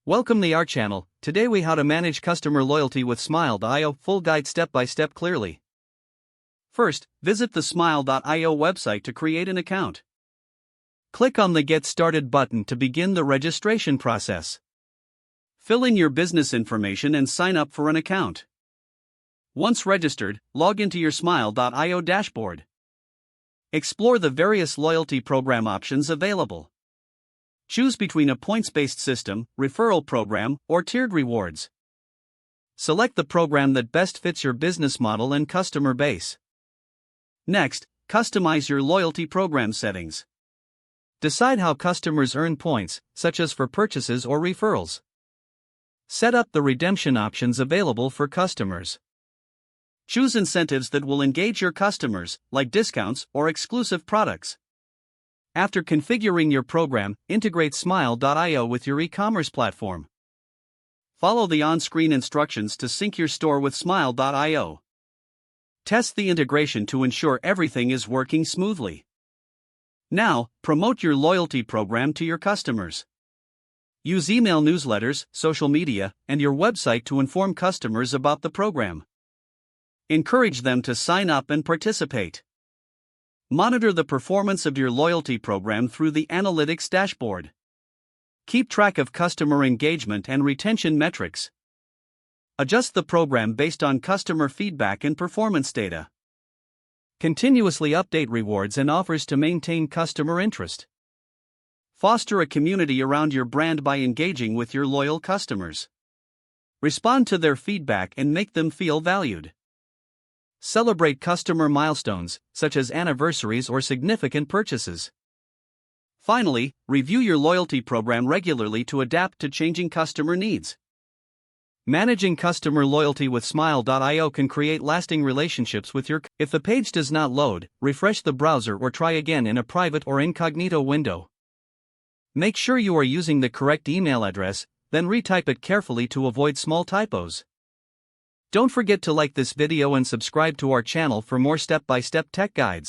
Welcome to our channel. Today we how to manage customer loyalty with Smile.io, full guide step by step clearly. First, visit the Smile.io website to create an account. Click on the Get Started button to begin the registration process. Fill in your business information and sign up for an account. Once registered, log into your Smile.io dashboard. Explore the various loyalty program options available. Choose between a points-based system, referral program, or tiered rewards. Select the program that best fits your business model and customer base. Next, customize your loyalty program settings. Decide how customers earn points, such as for purchases or referrals. Set up the redemption options available for customers. Choose incentives that will engage your customers, like discounts or exclusive products. After configuring your program, integrate Smile.io with your e-commerce platform. Follow the on-screen instructions to sync your store with Smile.io. Test the integration to ensure everything is working smoothly. Now, promote your loyalty program to your customers. Use email newsletters, social media, and your website to inform customers about the program. Encourage them to sign up and participate. Monitor the performance of your loyalty program through the Analytics dashboard. Keep track of customer engagement and retention metrics. Adjust the program based on customer feedback and performance data. Continuously update rewards and offers to maintain customer interest. Foster a community around your brand by engaging with your loyal customers. Respond to their feedback and make them feel valued. Celebrate customer milestones, such as anniversaries or significant purchases. Finally, review your loyalty program regularly to adapt to changing customer needs. Managing customer loyalty with Smile.io can create lasting relationships with your customers. If the page does not load, refresh the browser or try again in a private or incognito window. Make sure you are using the correct email address, then retype it carefully to avoid small typos. Don't forget to like this video and subscribe to our channel for more step-by-step tech guides.